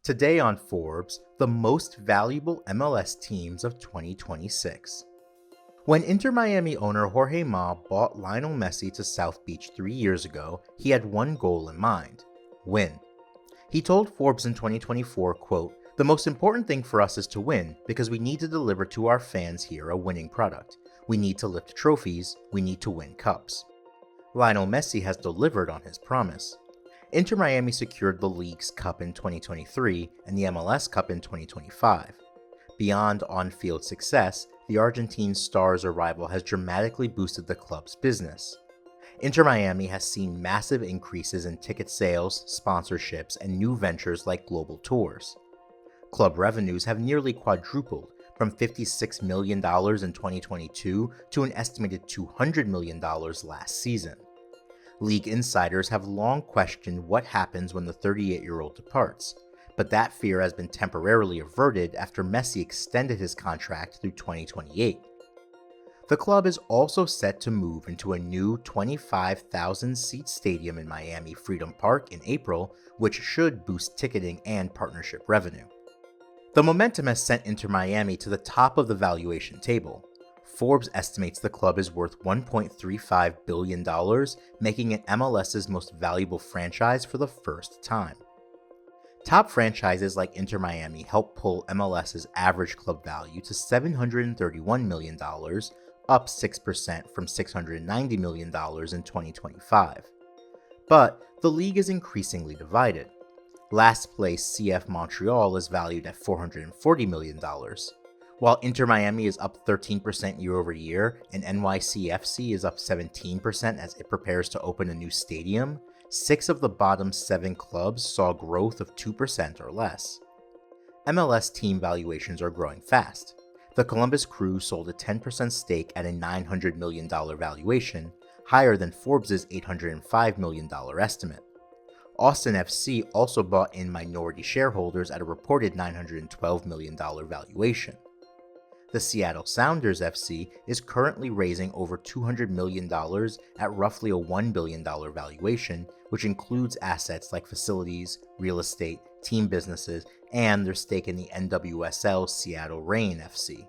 Today on Forbes, the most valuable MLS teams of 2026. When Inter Miami owner Jorge Ma bought Lionel Messi to South Beach 3 years ago, he had one goal in mind: win. He told Forbes in 2024, quote, "The most important thing for us is to win because we need to deliver to our fans here a winning product. We need to lift trophies, we need to win cups." Lionel Messi has delivered on his promise. Inter Miami secured the league's cup in 2023 and the MLS Cup in 2025. Beyond on-field success, the Argentine star's arrival has dramatically boosted the club's business. Inter Miami has seen massive increases in ticket sales, sponsorships, and new ventures like global tours. Club revenues have nearly quadrupled, from $56 million in 2022 to an estimated $200 million last season. League insiders have long questioned what happens when the 38-year-old departs, but that fear has been temporarily averted after Messi extended his contract through 2028. The club is also set to move into a new 25,000-seat stadium in Miami Freedom Park in April, which should boost ticketing and partnership revenue. The momentum has sent Inter Miami to the top of the valuation table. Forbes estimates the club is worth $1.35 billion, making it MLS's most valuable franchise for the first time. Top franchises like Inter Miami help pull MLS's average club value to $731 million, up 6% from $690 million in 2025. But the league is increasingly divided. Last place CF Montreal is valued at $440 million. While Inter Miami is up 13% year over year and NYCFC is up 17% as it prepares to open a new stadium, 6 of the bottom 7 clubs saw growth of 2% or less. MLS team valuations are growing fast. The Columbus Crew sold a 10% stake at a $900 million valuation, higher than Forbes' $805 million estimate. Austin FC also bought in minority shareholders at a reported $912 million valuation. The Seattle Sounders FC is currently raising over $200 million at roughly a $1 billion valuation, which includes assets like facilities, real estate, team businesses, and their stake in the NWSL Seattle Reign FC.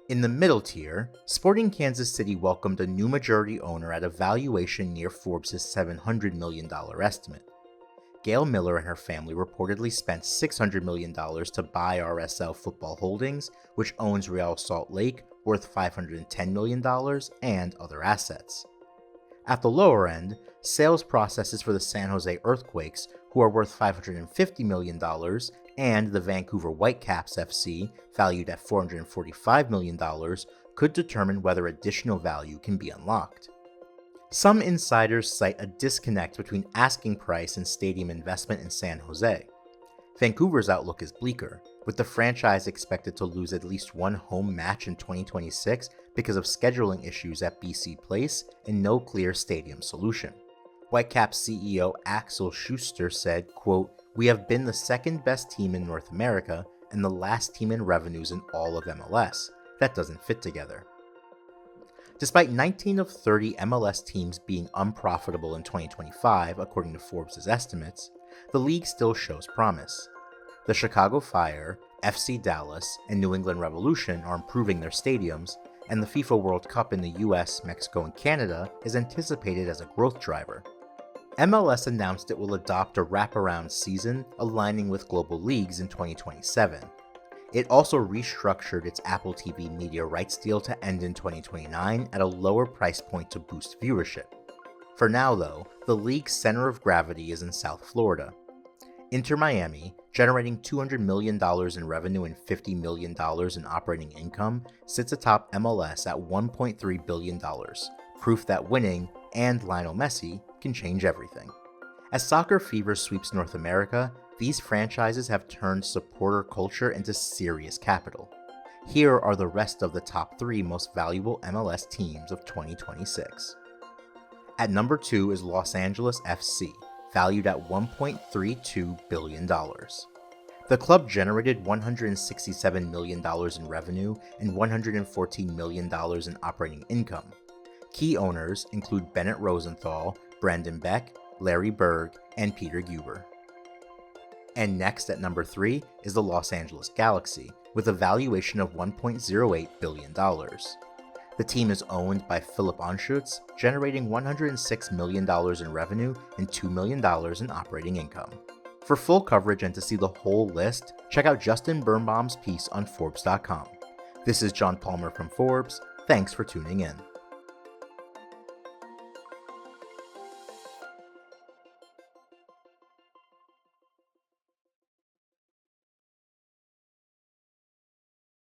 In the middle tier, Sporting Kansas City welcomed a new majority owner at a valuation near Forbes' $700 million estimate. Gail Miller and her family reportedly spent $600 million to buy RSL Football Holdings, which owns Real Salt Lake, worth $510 million, and other assets. At the lower end, sales processes for the San Jose Earthquakes, who are worth $550 million, and the Vancouver Whitecaps FC, valued at $445 million, could determine whether additional value can be unlocked. Some insiders cite a disconnect between asking price and stadium investment in San Jose. Vancouver's outlook is bleaker, with the franchise expected to lose at least one home match in 2026 because of scheduling issues at BC Place and no clear stadium solution. Whitecaps CEO Axel Schuster said, quote, "We have been the second best team in North America and the last team in revenues in all of MLS. That doesn't fit together." Despite 19 of 30 MLS teams being unprofitable in 2025, according to Forbes' estimates, the league still shows promise. The Chicago Fire, FC Dallas, and New England Revolution are improving their stadiums, and the FIFA World Cup in the US, Mexico, and Canada is anticipated as a growth driver. MLS announced it will adopt a wraparound season aligning with global leagues in 2027. It also restructured its Apple TV media rights deal to end in 2029 at a lower price point to boost viewership. For now, though, the league's center of gravity is in South Florida. Inter Miami, generating $200 million in revenue and $50 million in operating income, sits atop MLS at $1.3 billion, proof that winning and Lionel Messi can change everything. As soccer fever sweeps North America, these franchises have turned supporter culture into serious capital. Here are the rest of the top 3 most valuable MLS teams of 2026. At number 2 is Los Angeles FC, valued at $1.32 billion. The club generated $167 million in revenue and $114 million in operating income. Key owners include Bennett Rosenthal, Brandon Beck, Larry Berg, and Peter Guber. And next at number 3 is the Los Angeles Galaxy, with a valuation of $1.08 billion. The team is owned by Philip Anschutz, generating $106 million in revenue and $2 million in operating income. For full coverage and to see the whole list, check out Justin Birnbaum's piece on Forbes.com. This is John Palmer from Forbes. Thanks for tuning in.